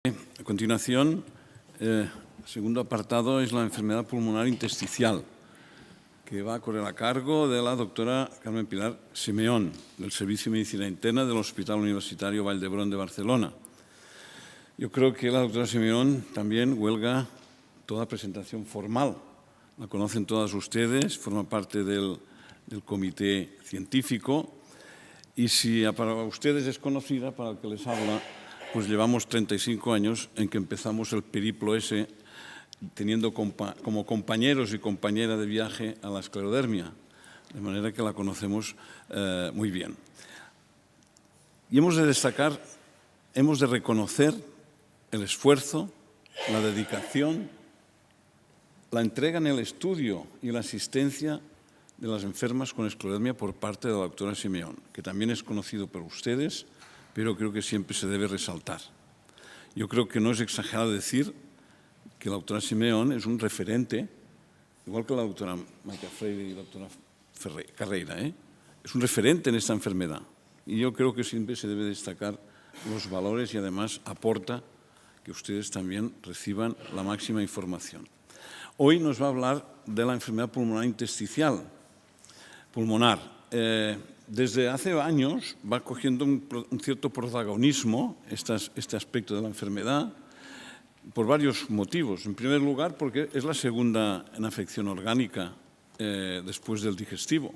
A continuación, el segundo apartado es la enfermedad pulmonar intersticial, que va a correr a cargo de la doctora Carmen Pilar Simeón, del Servicio de Medicina Interna del Hospital Universitario Vall d'Hebron de Barcelona. Yo creo que la doctora Simeón también huelga toda presentación formal. La conocen todas ustedes, forma parte del comité científico y si para ustedes es conocida, para el que les habla, pues llevamos 35 años en que empezamos el periplo ese teniendo como compañeros y compañera de viaje a la esclerodermia, de manera que la conocemos muy bien. Y hemos de destacar, hemos de reconocer el esfuerzo, la dedicación, la entrega en el estudio y la asistencia de las enfermas con esclerodermia por parte de la doctora Simeón, que también es conocido por ustedes, pero creo que siempre se debe resaltar. Yo creo que no es exagerado decir que la doctora Simeón es un referente, igual que la doctora Maica Freire y la doctora Carreira, es un referente en esta enfermedad. Y yo creo que siempre se debe destacar los valores y además aporta que ustedes también reciban la máxima información. Hoy nos va a hablar de la enfermedad pulmonar intersticial, pulmonar. Desde hace años va cogiendo un cierto protagonismo este aspecto de la enfermedad por varios motivos. En primer lugar, porque es la segunda en afección orgánica después del digestivo.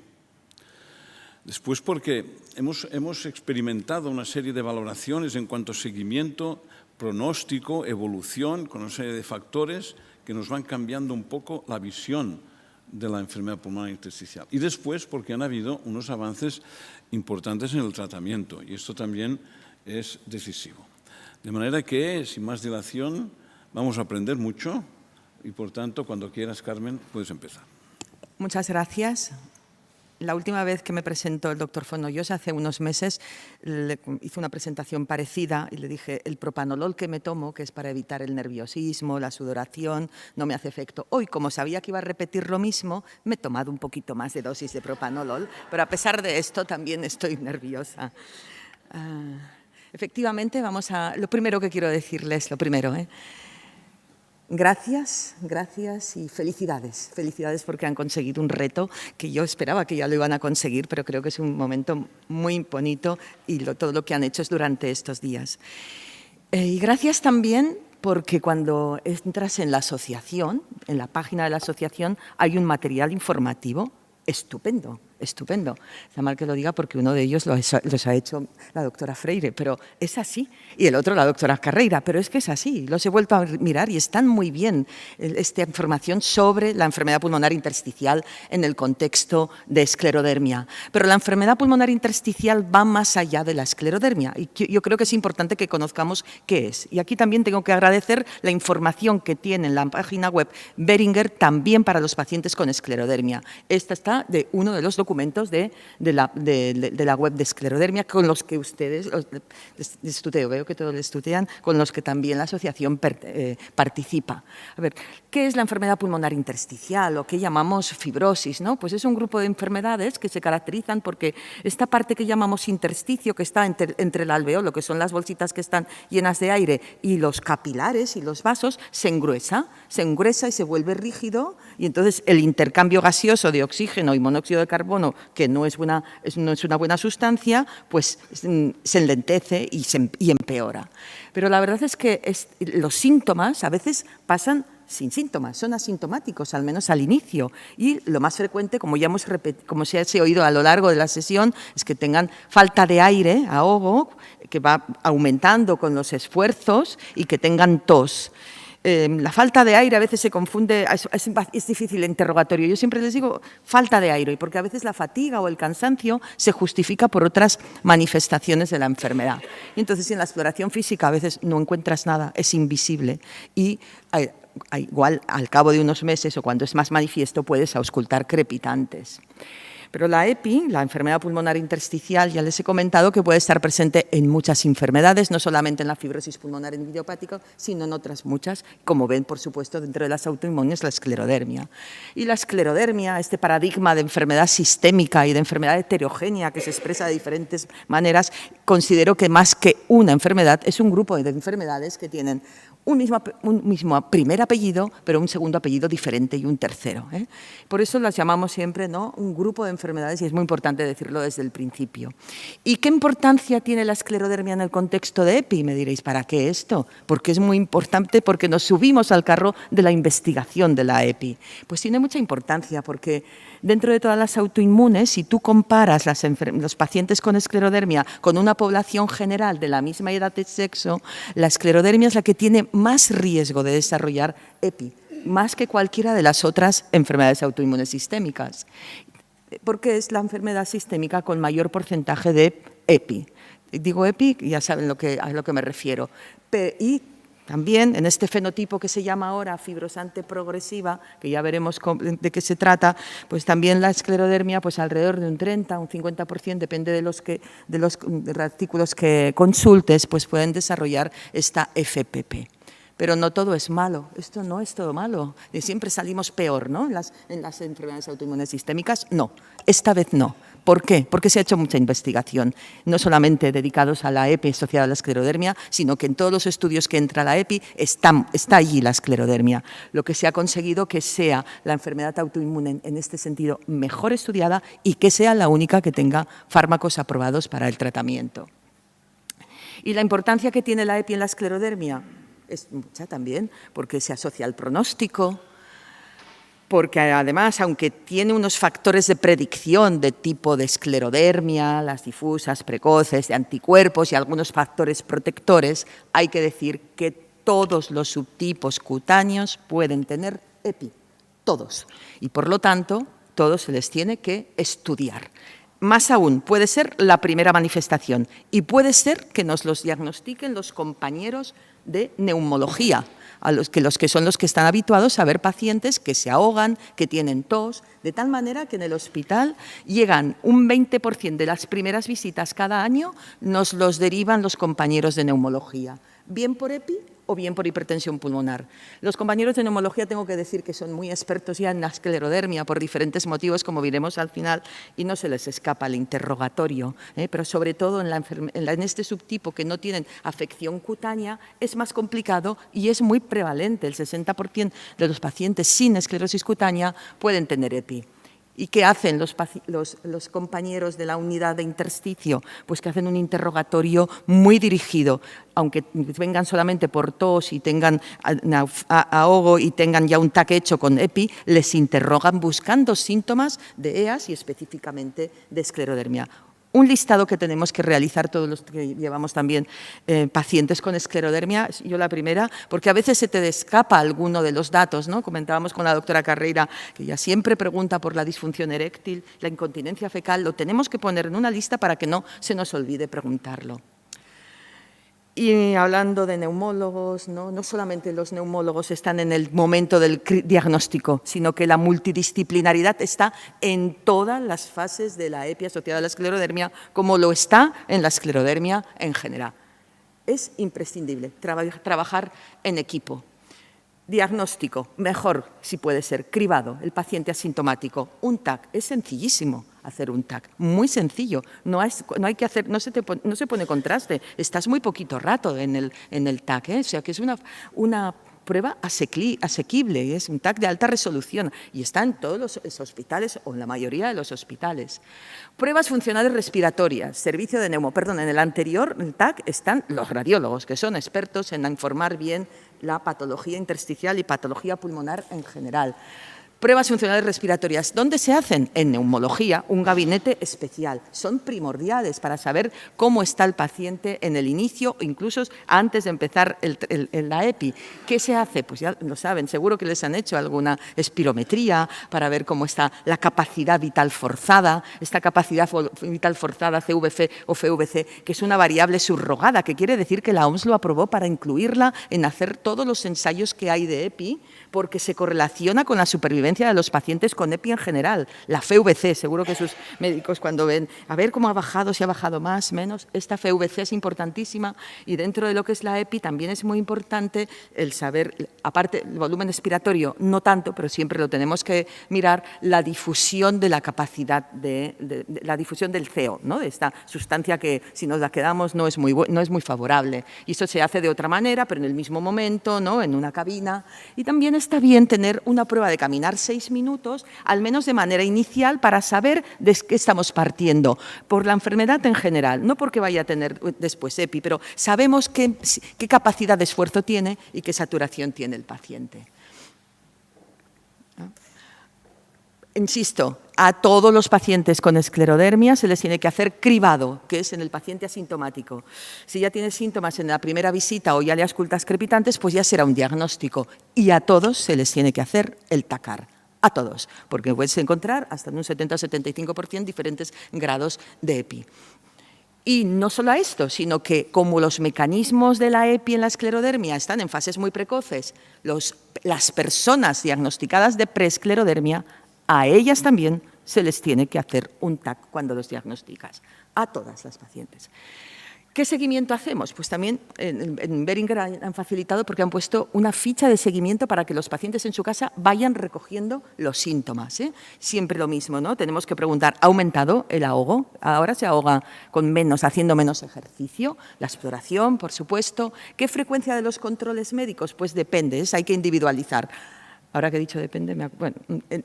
Después, porque hemos experimentado una serie de valoraciones en cuanto a seguimiento, pronóstico, evolución, con una serie de factores que nos van cambiando un poco la visión de la enfermedad pulmonar intersticial. Y después, porque han habido unos avances importantes en el tratamiento, y esto también es decisivo. De manera que, sin más dilación, vamos a aprender mucho y, por tanto, cuando quieras, Carmen, puedes empezar. Muchas gracias. La última vez que me presentó el doctor Fonollos, hace unos meses, le hizo una presentación parecida y le dije, el propanolol que me tomo, que es para evitar el nerviosismo, la sudoración, no me hace efecto. Hoy, como sabía que iba a repetir lo mismo, me he tomado un poquito más de dosis de propanolol, pero a pesar de esto también estoy nerviosa. Efectivamente, lo primero que quiero decirles, Gracias y felicidades. Felicidades porque han conseguido un reto que yo esperaba que ya lo iban a conseguir, pero creo que es un momento muy bonito y todo lo que han hecho es durante estos días. Y gracias también porque cuando entras en la asociación, en la página de la asociación, hay un material informativo estupendo. Estupendo. Está mal que lo diga porque uno de ellos los ha hecho la doctora Freire, pero es así. Y el otro la doctora Carreira, pero es que es así. Los he vuelto a mirar y están muy bien esta información sobre la enfermedad pulmonar intersticial en el contexto de esclerodermia. Pero la enfermedad pulmonar intersticial va más allá de la esclerodermia y yo creo que es importante que conozcamos qué es. Y aquí también tengo que agradecer la información que tiene en la página web Beringer también para los pacientes con esclerodermia. Esta está de uno de los documentos de la web de esclerodermia con los que ustedes, veo que todos estudian, con los que también la asociación participa. A ver, ¿qué es la enfermedad pulmonar intersticial o qué llamamos fibrosis? ¿No? Pues es un grupo de enfermedades que se caracterizan porque esta parte que llamamos intersticio, que está entre el alveolo, que son las bolsitas que están llenas de aire, y los capilares y los vasos, se engruesa y se vuelve rígido y entonces el intercambio gaseoso de oxígeno y monóxido de carbono, que no es una buena sustancia, pues se enlentece y empeora. Pero la verdad es que los síntomas a veces pasan sin síntomas, son asintomáticos, al menos al inicio. Y lo más frecuente, como ya hemos como se ha oído a lo largo de la sesión, es que tengan falta de aire, ahogo, que va aumentando con los esfuerzos y que tengan tos. La falta de aire a veces se confunde, es difícil el interrogatorio. Yo siempre les digo falta de aire, porque a veces la fatiga o el cansancio se justifica por otras manifestaciones de la enfermedad. Y entonces en la exploración física a veces no encuentras nada, es invisible y igual al cabo de unos meses o cuando es más manifiesto puedes auscultar crepitantes. Pero la EPI, la enfermedad pulmonar intersticial, ya les he comentado que puede estar presente en muchas enfermedades, no solamente en la fibrosis pulmonar idiopática, sino en otras muchas, como ven, por supuesto, dentro de las autoinmunes, la esclerodermia. Y la esclerodermia, este paradigma de enfermedad sistémica y de enfermedad heterogénea que se expresa de diferentes maneras, considero que más que una enfermedad, es un grupo de enfermedades que tienen un mismo primer apellido, pero un segundo apellido diferente y un tercero. Por eso las llamamos siempre, ¿no?, un grupo de enfermedades, y es muy importante decirlo desde el principio. ¿Y qué importancia tiene la esclerodermia en el contexto de EPI? Me diréis, ¿para qué esto? Porque es muy importante, porque nos subimos al carro de la investigación de la EPI. Pues tiene mucha importancia, porque dentro de todas las autoinmunes, si tú comparas los pacientes con esclerodermia con una población general de la misma edad y sexo, la esclerodermia es la que tiene más riesgo de desarrollar EPI, más que cualquiera de las otras enfermedades autoinmunes sistémicas, porque es la enfermedad sistémica con mayor porcentaje de EPI. Digo EPI, ya saben a lo que me refiero. Y también en este fenotipo que se llama ahora fibrosante progresiva, que ya veremos de qué se trata, pues también la esclerodermia, pues alrededor de un 30, un 50%, depende de los artículos que consultes, pues pueden desarrollar esta FPP. Pero no todo es malo, esto no es todo malo. Siempre salimos peor, ¿no?, en las enfermedades autoinmunes sistémicas. No, esta vez no. ¿Por qué? Porque se ha hecho mucha investigación, no solamente dedicados a la EPI asociada a la esclerodermia, sino que en todos los estudios que entra la EPI está allí la esclerodermia. Lo que se ha conseguido que sea la enfermedad autoinmune en este sentido mejor estudiada y que sea la única que tenga fármacos aprobados para el tratamiento. ¿Y la importancia que tiene la EPI en la esclerodermia? Es mucha también, porque se asocia al pronóstico, porque además, aunque tiene unos factores de predicción de tipo de esclerodermia, las difusas, precoces, de anticuerpos y algunos factores protectores, hay que decir que todos los subtipos cutáneos pueden tener EPI, todos, y por lo tanto, todos se les tiene que estudiar. Más aún, puede ser la primera manifestación y puede ser que nos los diagnostiquen los compañeros de neumología, los que son los que están habituados a ver pacientes que se ahogan, que tienen tos, de tal manera que en el hospital llegan un 20% de las primeras visitas cada año, nos los derivan los compañeros de neumología, bien por EPI o bien por hipertensión pulmonar. Los compañeros de neumología tengo que decir que son muy expertos ya en la esclerodermia por diferentes motivos, como veremos al final, y no se les escapa el interrogatorio, pero sobre todo en este subtipo que no tienen afección cutánea es más complicado y es muy prevalente. El 60% de los pacientes sin esclerosis cutánea pueden tener EPI. ¿Y qué hacen los compañeros de la unidad de intersticio? Pues que hacen un interrogatorio muy dirigido, aunque vengan solamente por tos y tengan ahogo y tengan ya un TAC hecho con EPI, les interrogan buscando síntomas de EAS y específicamente de esclerodermia. Un listado que tenemos que realizar todos los que llevamos también pacientes con esclerodermia, yo la primera, porque a veces se te escapa alguno de los datos, ¿no? Comentábamos con la doctora Carreira, que ella siempre pregunta por la disfunción eréctil, la incontinencia fecal, lo tenemos que poner en una lista para que no se nos olvide preguntarlo. Y hablando de neumólogos, no solamente los neumólogos están en el momento del diagnóstico, sino que la multidisciplinaridad está en todas las fases de la EPI asociada a la esclerodermia, como lo está en la esclerodermia en general. Es imprescindible trabajar en equipo. Diagnóstico, mejor si puede ser, cribado, el paciente asintomático. Un TAC, es sencillísimo hacer un TAC, muy sencillo, no hay que hacer, no se pone contraste, estás muy poquito rato en el TAC, o sea que es una prueba asequible, es un TAC de alta resolución y está en todos los hospitales o en la mayoría de los hospitales. Pruebas funcionales respiratorias, servicio de en el anterior el TAC están los radiólogos, que son expertos en informar bien la patología intersticial y patología pulmonar en general. Pruebas funcionales respiratorias, ¿dónde se hacen? En neumología, un gabinete especial. Son primordiales para saber cómo está el paciente en el inicio o incluso antes de empezar la EPI. ¿Qué se hace? Pues ya lo saben, seguro que les han hecho alguna espirometría para ver cómo está la capacidad vital forzada, esta capacidad vital forzada CVC o FVC, que es una variable subrogada, que quiere decir que la OMS lo aprobó para incluirla en hacer todos los ensayos que hay de EPI, porque se correlaciona con la supervivencia experiencia de los pacientes con EPI en general. La FVC, seguro que sus médicos cuando ven, a ver cómo ha bajado, si ha bajado más, menos, esta FVC es importantísima y dentro de lo que es la EPI también es muy importante el saber, aparte el volumen expiratorio, no tanto, pero siempre lo tenemos que mirar, la difusión de la capacidad de la difusión del CO, ¿no? De esta sustancia que si nos la quedamos no es muy favorable. Y eso se hace de otra manera, pero en el mismo momento, ¿no? En una cabina. Y también está bien tener una prueba de caminar 6 minutos, al menos de manera inicial, para saber de qué estamos partiendo, por la enfermedad en general, no porque vaya a tener después EPI, pero sabemos qué capacidad de esfuerzo tiene y qué saturación tiene el paciente. Insisto, a todos los pacientes con esclerodermia se les tiene que hacer cribado, que es en el paciente asintomático. Si ya tiene síntomas en la primera visita o ya le auscultas crepitantes, pues ya será un diagnóstico. Y a todos se les tiene que hacer el TACAR. A todos, porque puedes encontrar hasta en un 70 o 75% diferentes grados de EPI. Y no solo a esto, sino que como los mecanismos de la EPI en la esclerodermia están en fases muy precoces, las personas diagnosticadas de preesclerodermia, a ellas también se les tiene que hacer un TAC cuando los diagnosticas, a todas las pacientes. ¿Qué seguimiento hacemos? Pues también en Beringer han facilitado porque han puesto una ficha de seguimiento para que los pacientes en su casa vayan recogiendo los síntomas, ¿eh? Siempre lo mismo, ¿no? Tenemos que preguntar, ¿ha aumentado el ahogo? Ahora se ahoga haciendo menos ejercicio, la exploración, por supuesto. ¿Qué frecuencia de los controles médicos? Pues depende, hay que individualizar. Ahora que he dicho depende, bueno,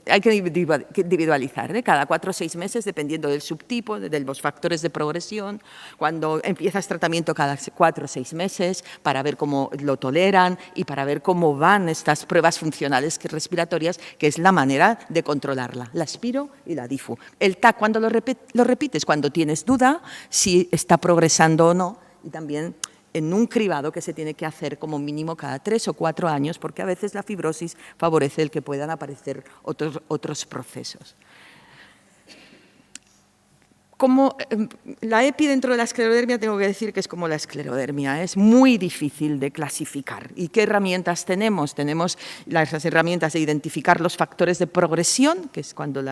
hay que individualizar, ¿eh? Cada 4 o 6 meses, dependiendo del subtipo, de los factores de progresión. Cuando empiezas tratamiento cada 4 o 6 meses, para ver cómo lo toleran y para ver cómo van estas pruebas funcionales respiratorias, que es la manera de controlarla, la aspiro y la difu. El TAC, cuando lo repites, cuando tienes duda si está progresando o no, y también en un cribado que se tiene que hacer como mínimo cada 3 o 4 años, porque a veces la fibrosis favorece el que puedan aparecer otros procesos. Como la EPI dentro de la esclerodermia, tengo que decir que es como la esclerodermia, es muy difícil de clasificar. ¿Y qué herramientas tenemos? Tenemos las herramientas de identificar los factores de progresión, que es cuando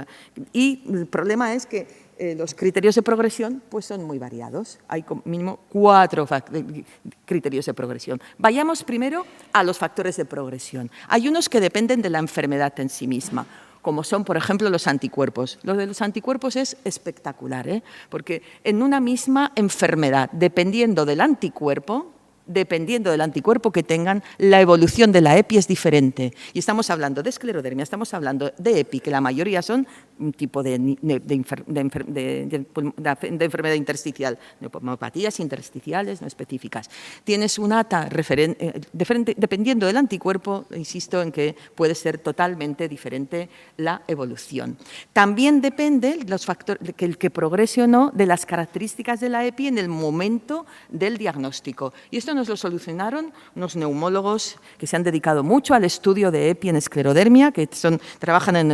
y el problema es que los criterios de progresión pues son muy variados. Hay como mínimo 4 criterios de progresión. Vayamos primero a los factores de progresión. Hay unos que dependen de la enfermedad en sí misma, como son, por ejemplo, los anticuerpos. Lo de los anticuerpos es espectacular, ¿eh? Porque en una misma enfermedad, dependiendo del anticuerpo que tengan, la evolución de la EPI es diferente. Y estamos hablando de esclerodermia, estamos hablando de EPI, que la mayoría son un tipo de enfermedad intersticial, neumopatías intersticiales no específicas. Tienes un ATA dependiendo del anticuerpo, insisto en que puede ser totalmente diferente la evolución. También depende los factores, el que progrese o no, de las características de la EPI en el momento del diagnóstico. Y esto nos lo solucionaron unos neumólogos que se han dedicado mucho al estudio de EPI en esclerodermia, que trabajan en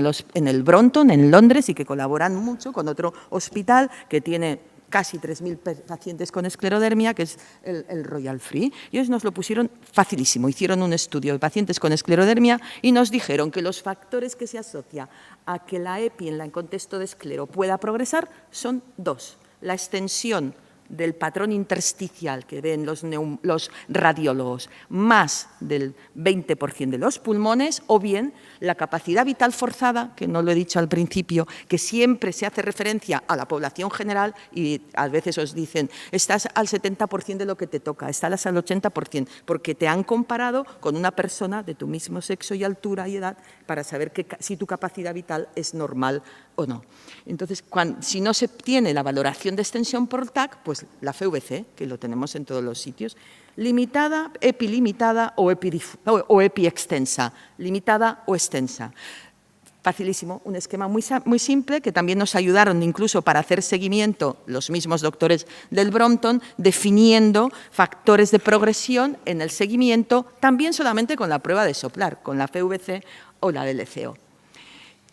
el Brompton, en Londres, y que colaboran mucho con otro hospital que tiene casi 3.000 pacientes con esclerodermia, que es el Royal Free. Y ellos nos lo pusieron facilísimo. Hicieron un estudio de pacientes con esclerodermia y nos dijeron que los factores que se asocian a que la EPI en el contexto de esclero pueda progresar son 2. La extensión del patrón intersticial que ven los radiólogos, más del 20% de los pulmones, o bien la capacidad vital forzada, que no lo he dicho al principio, que siempre se hace referencia a la población general y a veces os dicen, estás al 70% de lo que te toca, estás al 80%, porque te han comparado con una persona de tu mismo sexo y altura y edad para saber si tu capacidad vital es normal o no. Entonces, si no se tiene la valoración de extensión por TAC, pues la FVC, que lo tenemos en todos los sitios, limitada, epilimitada o epi extensa, limitada o extensa. Facilísimo, un esquema muy simple que también nos ayudaron incluso para hacer seguimiento los mismos doctores del Brompton, definiendo factores de progresión en el seguimiento, también solamente con la prueba de soplar, con la FVC o la LCO.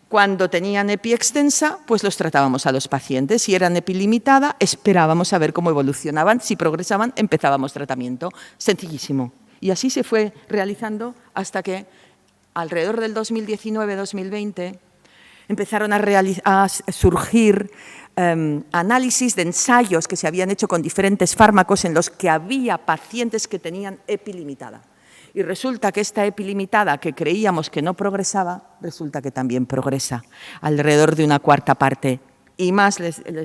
Cuando tenían EPI extensa, pues los tratábamos a los pacientes. Si eran EPI limitada, esperábamos a ver cómo evolucionaban. Si progresaban, empezábamos tratamiento. Sencillísimo. Y así se fue realizando hasta que alrededor del 2019-2020, empezaron a surgir análisis de ensayos que se habían hecho con diferentes fármacos en los que había pacientes que tenían EPI limitada. Y resulta que esta EPI limitada, que creíamos que no progresaba, resulta que también progresa, alrededor de una cuarta parte. Y más,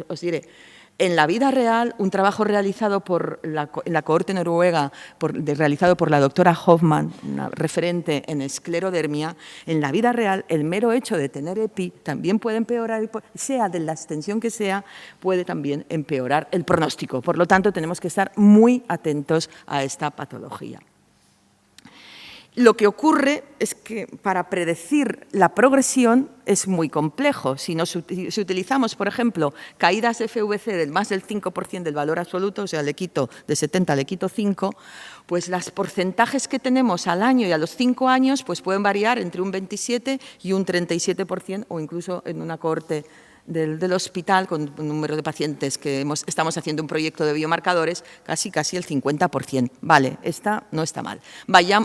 os diré, en la vida real, un trabajo realizado en la cohorte noruega, realizado por la doctora Hoffman, una referente en esclerodermia, en la vida real, el mero hecho de tener EPI también puede empeorar, sea de la extensión que sea, puede también empeorar el pronóstico. Por lo tanto, tenemos que estar muy atentos a esta patología. Lo que ocurre es que para predecir la progresión es muy complejo. Si utilizamos, por ejemplo, caídas de FVC del más del 5% del valor absoluto, o sea, le quito de 70, le quito 5, pues los porcentajes que tenemos al año y a los 5 años pues pueden variar entre un 27 y un 37%, o incluso en una cohorte del hospital, con un número de pacientes que estamos haciendo un proyecto de biomarcadores, casi el 50%. Vale, esta no está mal.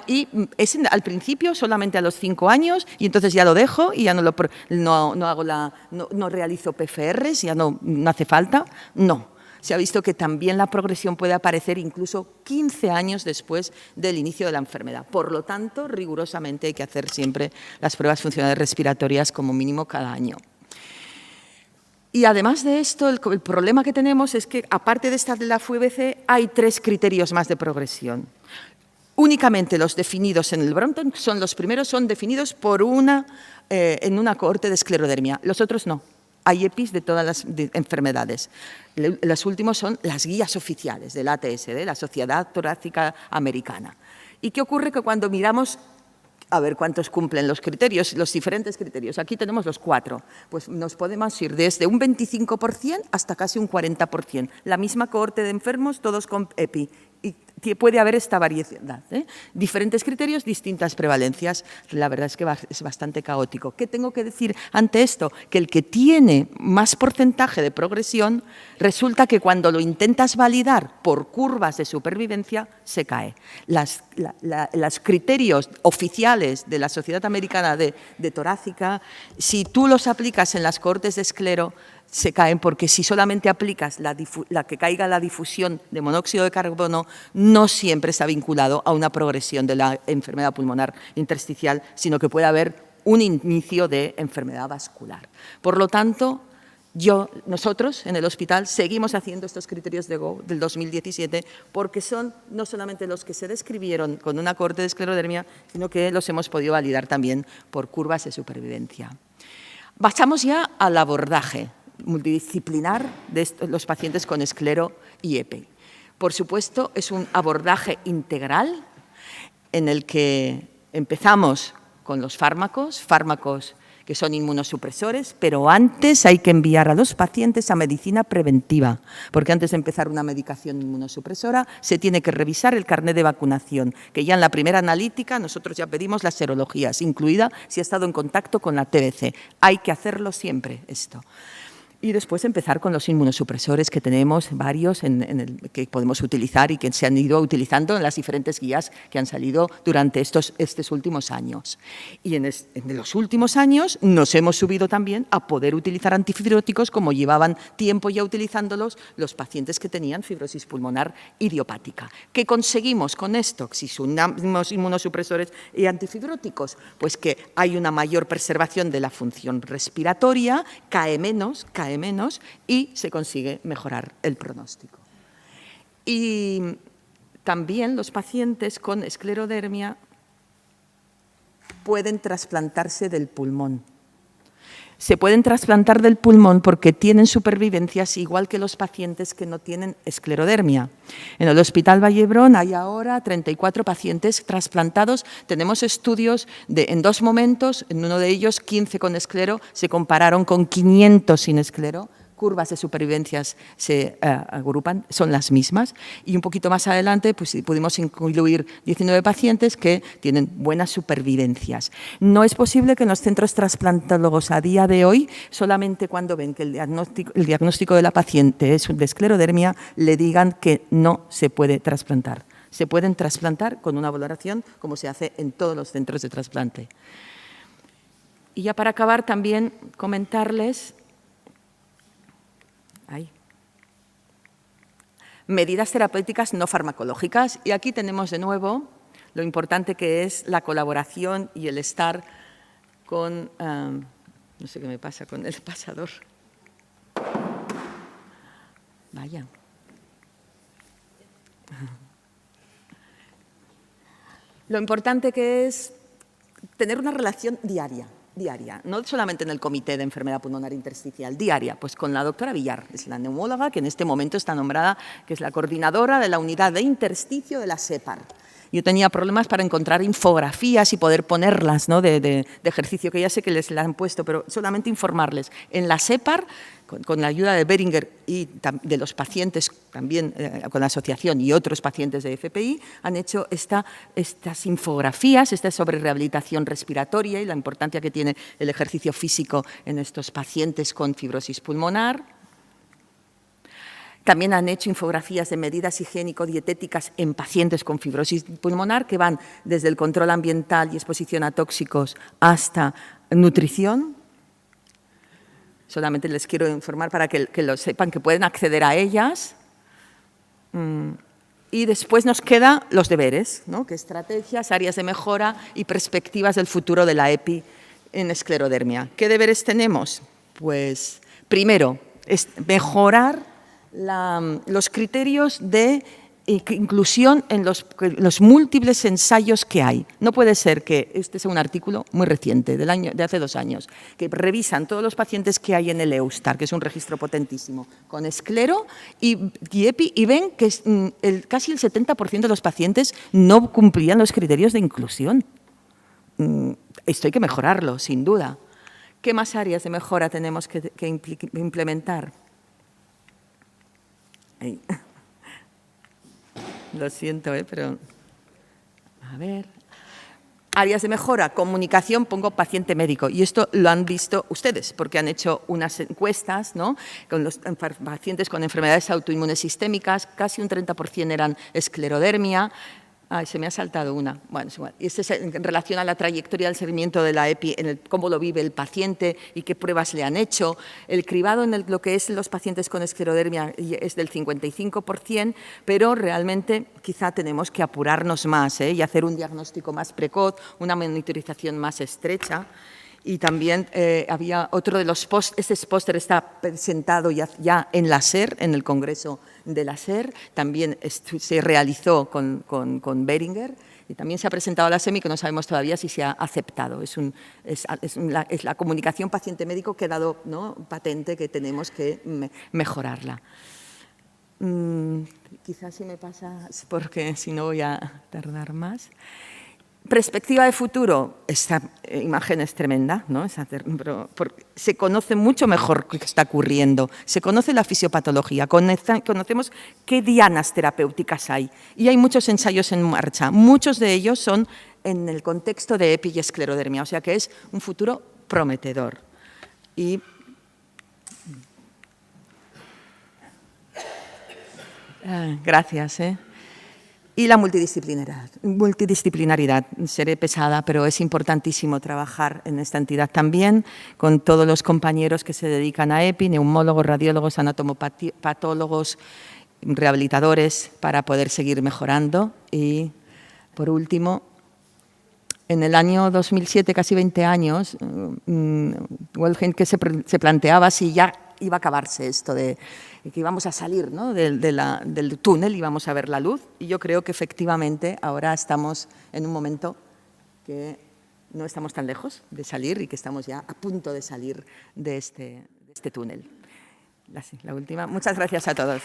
Y es al principio solamente a los 5 años, y entonces ya lo dejo y ya no realizo PFRs, ya no hace falta. No. Se ha visto que también la progresión puede aparecer incluso 15 años después del inicio de la enfermedad. Por lo tanto, rigurosamente hay que hacer siempre las pruebas funcionales respiratorias como mínimo cada año. Y además de esto, el problema que tenemos es que, aparte de la FVC, hay 3 criterios más de progresión. Únicamente los definidos en el Brompton los primeros son definidos por en una cohorte de esclerodermia. Los otros no. Hay EPIs de todas las enfermedades. Los últimos son las guías oficiales del ATS, de la Sociedad Torácica Americana. ¿Y qué ocurre? Que cuando miramos a ver cuántos cumplen los criterios, los diferentes criterios. Aquí tenemos los 4. Pues nos podemos ir desde un 25% hasta casi un 40%. La misma cohorte de enfermos, todos con EPI. Y puede haber esta variedad, ¿eh? Diferentes criterios, distintas prevalencias. La verdad es que es bastante caótico. ¿Qué tengo que decir ante esto? Que el que tiene más porcentaje de progresión, resulta que cuando lo intentas validar por curvas de supervivencia, se cae. Los criterios oficiales de la Sociedad Americana de Torácica, si tú los aplicas en las cohortes de esclero, se caen, porque si solamente aplicas la que caiga la difusión de monóxido de carbono, no siempre está vinculado a una progresión de la enfermedad pulmonar intersticial, sino que puede haber un inicio de enfermedad vascular. Por lo tanto, nosotros en el hospital seguimos haciendo estos criterios de GO del 2017, porque son no solamente los que se describieron con una cohorte de esclerodermia, sino que los hemos podido validar también por curvas de supervivencia. Pasamos ya al abordaje multidisciplinar de los pacientes con esclero y EPI. Por supuesto, es un abordaje integral en el que empezamos con los fármacos que son inmunosupresores, pero antes hay que enviar a los pacientes a medicina preventiva, porque antes de empezar una medicación inmunosupresora se tiene que revisar el carnet de vacunación, que ya en la primera analítica nosotros ya pedimos las serologías, incluida si ha estado en contacto con la TBC. Hay que hacerlo siempre esto. Y después empezar con los inmunosupresores, que tenemos varios que podemos utilizar y que se han ido utilizando en las diferentes guías que han salido durante estos últimos años. Y en los últimos años nos hemos subido también a poder utilizar antifibróticos, como llevaban tiempo ya utilizándolos los pacientes que tenían fibrosis pulmonar idiopática. ¿Qué conseguimos con esto? Si sumamos inmunosupresores y antifibróticos, pues que hay una mayor preservación de la función respiratoria, cae menos y se consigue mejorar el pronóstico. Y también los pacientes con esclerodermia pueden trasplantarse del pulmón. Se pueden trasplantar del pulmón porque tienen supervivencias igual que los pacientes que no tienen esclerodermia. En el Hospital Vall d'Hebron hay ahora 34 pacientes trasplantados. Tenemos estudios en 2 momentos, en uno de ellos 15 con esclero, se compararon con 500 sin esclero. Curvas de supervivencias se agrupan, son las mismas, y un poquito más adelante pues, pudimos incluir 19 pacientes que tienen buenas supervivencias. No es posible que en los centros trasplantólogos a día de hoy, solamente cuando ven que el diagnóstico de la paciente es de esclerodermia, le digan que no se puede trasplantar. Se pueden trasplantar con una valoración como se hace en todos los centros de trasplante. Y ya para acabar también comentarles medidas terapéuticas no farmacológicas. Y aquí tenemos de nuevo lo importante que es la colaboración y el estar con... no sé qué me pasa con el pasador. Vaya. Lo importante que es tener una relación diaria, no solamente en el Comité de Enfermedad Pulmonar Intersticial, diaria, pues con la doctora Villar, es la neumóloga que en este momento está nombrada, que es la coordinadora de la unidad de intersticio de la SEPAR. Yo tenía problemas para encontrar infografías y poder ponerlas, ¿no?, de ejercicio, que ya sé que les la han puesto, pero solamente informarles. En la SEPAR, con la ayuda de Beringer y de los pacientes, también con la asociación y otros pacientes de FPI, han hecho estas infografías, sobre rehabilitación respiratoria y la importancia que tiene el ejercicio físico en estos pacientes con fibrosis pulmonar. También han hecho infografías de medidas higiénico-dietéticas en pacientes con fibrosis pulmonar que van desde el control ambiental y exposición a tóxicos hasta nutrición. Solamente les quiero informar para que lo sepan, que pueden acceder a ellas. Y después nos quedan los deberes, ¿no?, que estrategias, áreas de mejora y perspectivas del futuro de la EPI en esclerodermia. ¿Qué deberes tenemos? Pues primero, es mejorar los criterios de inclusión en los múltiples ensayos que hay. No puede ser que este sea un artículo muy reciente, de hace 2 años, que revisan todos los pacientes que hay en el EUSTAR, que es un registro potentísimo, con esclero y EPI, y ven que casi el 70% de los pacientes no cumplían los criterios de inclusión. Esto hay que mejorarlo, sin duda. ¿Qué más áreas de mejora tenemos que implementar? Lo siento, pero... A ver... Áreas de mejora, comunicación, pongo paciente médico. Y esto lo han visto ustedes, porque han hecho unas encuestas, ¿no?, con los pacientes con enfermedades autoinmunes sistémicas, casi un 30% eran esclerodermia. Ay, se me ha saltado una. Bueno, es igual. Y este es en relación a la trayectoria del seguimiento de la EPI, cómo lo vive el paciente y qué pruebas le han hecho. El cribado en lo que es los pacientes con esclerodermia es del 55%, pero realmente quizá tenemos que apurarnos más, y hacer un diagnóstico más precoz, una monitorización más estrecha. Y también había otro de los pósteres, este póster está presentado ya en la SER, en el Congreso de la SER, también se realizó con Beringer y también se ha presentado a la SEMI, que no sabemos todavía si se ha aceptado. Es la comunicación paciente-médico que ha dado, ¿no?, patente que tenemos que mejorarla. Quizás si me pasa, porque si no voy a tardar más. Perspectiva de futuro, esta imagen es tremenda, ¿no? Se conoce mucho mejor qué está ocurriendo, se conoce la fisiopatología, conocemos qué dianas terapéuticas hay y hay muchos ensayos en marcha, muchos de ellos son en el contexto de EPI y esclerodermia, o sea que es un futuro prometedor. Y gracias, Y la multidisciplinaridad. Seré pesada, pero es importantísimo trabajar en esta entidad también, con todos los compañeros que se dedican a EPI, neumólogos, radiólogos, anatomopatólogos, rehabilitadores, para poder seguir mejorando. Y, por último, en el año 2007, casi 20 años, Welgen que se planteaba si ya iba a acabarse esto de que íbamos a salir, ¿no?, del túnel y vamos a ver la luz. Y yo creo que efectivamente ahora estamos en un momento que no estamos tan lejos de salir y que estamos ya a punto de salir de este túnel. La última. Muchas gracias a todos.